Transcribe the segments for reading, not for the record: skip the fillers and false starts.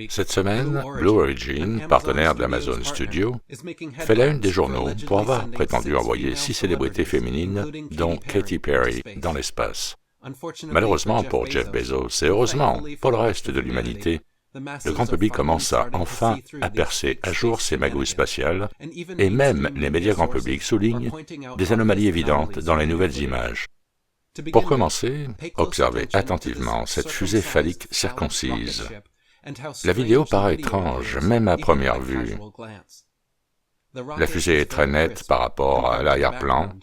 Cette semaine, Blue Origin, partenaire d'Amazon Studios, fait la une des journaux pour avoir prétendu envoyer 6 célébrités féminines, dont Katy Perry, dans l'espace. Malheureusement pour Jeff Bezos, et heureusement pour le reste de l'humanité, le grand public commence enfin à percer à jour ces magouilles spatiales, et même les médias grand public soulignent des anomalies évidentes dans les nouvelles images. Pour commencer, observez attentivement cette fusée phallique circoncise. La vidéo paraît étrange, même à première vue. La fusée est très nette par rapport à l'arrière-plan,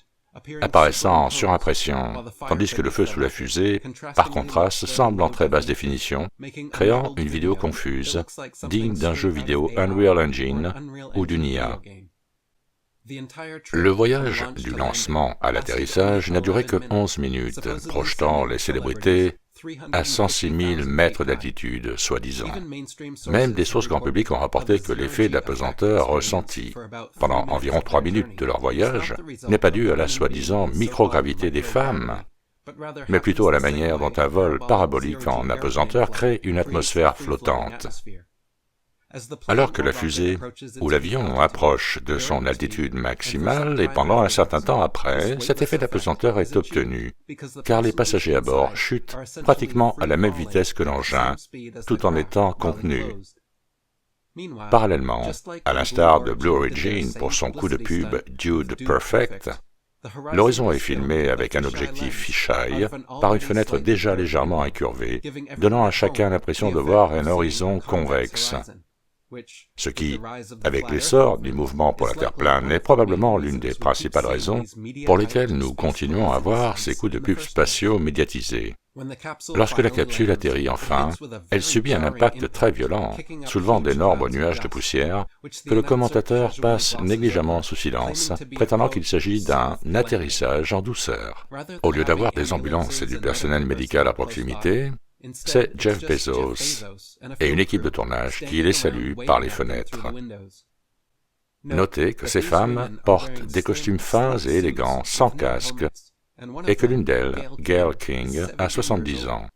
apparaissant en surimpression, tandis que le feu sous la fusée, par contraste, semble en très basse définition, créant une vidéo confuse, digne d'un jeu vidéo Unreal Engine ou d'une IA. Le voyage du lancement à l'atterrissage n'a duré que 11 minutes, projetant les célébrités à 106 000 mètres d'altitude, soi-disant. Même des sources grand public ont rapporté que l'effet d'apesanteur ressenti pendant environ 3 minutes de leur voyage n'est pas dû à la soi-disant microgravité des femmes, mais plutôt à la manière dont un vol parabolique en apesanteur crée une atmosphère flottante. Alors que la fusée ou l'avion approche de son altitude maximale et pendant un certain temps après, cet effet d'apesanteur est obtenu, car les passagers à bord chutent pratiquement à la même vitesse que l'engin, tout en étant contenus. Parallèlement, à l'instar de Blue Origin pour son coup de pub Dude Perfect, l'horizon est filmé avec un objectif fisheye par une fenêtre déjà légèrement incurvée, donnant à chacun l'impression de voir un horizon convexe. Ce qui, avec l'essor du mouvement pour la Terre plane, est probablement l'une des principales raisons pour lesquelles nous continuons à voir ces coups de pub spatiaux médiatisés. Lorsque la capsule atterrit enfin, elle subit un impact très violent, soulevant d'énormes nuages de poussière que le commentateur passe négligemment sous silence, prétendant qu'il s'agit d'un atterrissage en douceur. Au lieu d'avoir des ambulances et du personnel médical à proximité, c'est Jeff Bezos et une équipe de tournage qui les salue par les fenêtres. Notez que ces femmes portent des costumes fins et élégants, sans casque, et que l'une d'elles, Gayle King, a 70 ans.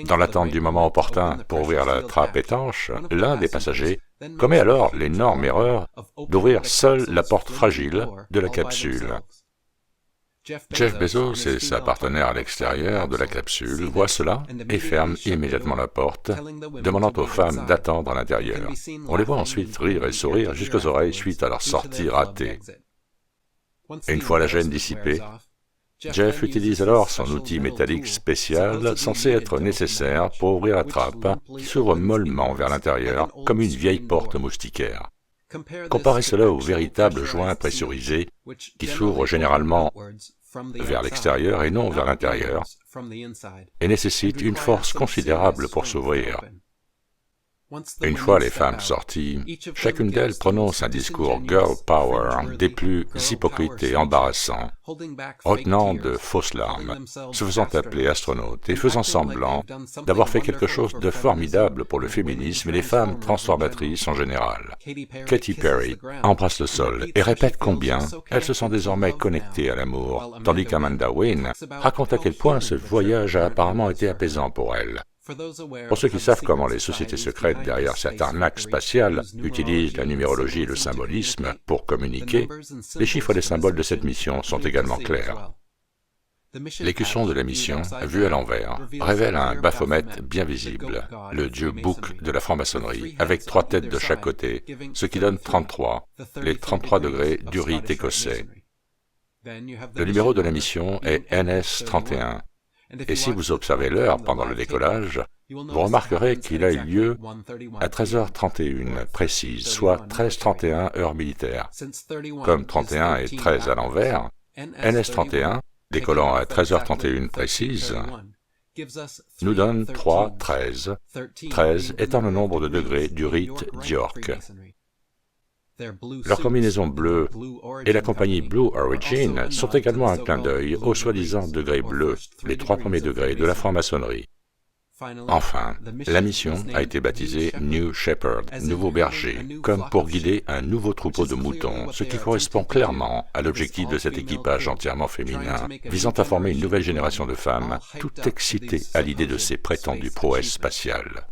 Dans l'attente du moment opportun pour ouvrir la trappe étanche, l'un des passagers commet alors l'énorme erreur d'ouvrir seul la porte fragile de la capsule. Jeff Bezos et sa partenaire à l'extérieur de la capsule voient cela et ferment immédiatement la porte, demandant aux femmes d'attendre à l'intérieur. On les voit ensuite rire et sourire jusqu'aux oreilles suite à leur sortie ratée. Et une fois la gêne dissipée, Jeff utilise alors son outil métallique spécial censé être nécessaire pour ouvrir la trappe, qui s'ouvre mollement vers l'intérieur comme une vieille porte moustiquaire. Comparez cela au véritable joint pressurisé qui s'ouvre généralement vers l'extérieur et non vers l'intérieur et nécessite une force considérable pour s'ouvrir. Une fois les femmes sorties, chacune d'elles prononce un discours girl power des plus hypocrites et embarrassants, retenant de fausses larmes, se faisant appeler astronaute et faisant semblant d'avoir fait quelque chose de formidable pour le féminisme et les femmes transformatrices en général. Katy Perry embrasse le sol et répète combien elle se sent désormais connectée à l'amour, tandis qu'Amanda Wynn raconte à quel point ce voyage a apparemment été apaisant pour elle. Pour ceux qui savent comment les sociétés secrètes derrière cette arnaque spatiale utilisent la numérologie et le symbolisme pour communiquer, les chiffres et les symboles de cette mission sont également clairs. L'écusson de la mission, vu à l'envers, révèle un Baphomet bien visible, le dieu bouc de la franc-maçonnerie, avec 3 têtes de chaque côté, ce qui donne 33, les 33 degrés du rite écossais. Le numéro de la mission est NS-31. Et si vous observez l'heure pendant le décollage, vous remarquerez qu'il a eu lieu à 13h31 précise, soit 13h31 heure militaire. Comme 31 et 13 à l'envers, NS-31, décollant à 13h31 précise, nous donne 3-13, 13 étant le nombre de degrés du rite d'York. Leur combinaison bleue et la compagnie Blue Origin sont également un clin d'œil aux soi-disant degrés bleus, les 3 premiers degrés de la franc-maçonnerie. Enfin, la mission a été baptisée New Shepherd, nouveau berger, comme pour guider un nouveau troupeau de moutons, ce qui correspond clairement à l'objectif de cet équipage entièrement féminin, visant à former une nouvelle génération de femmes, toutes excitées à l'idée de ces prétendues prouesses spatiales.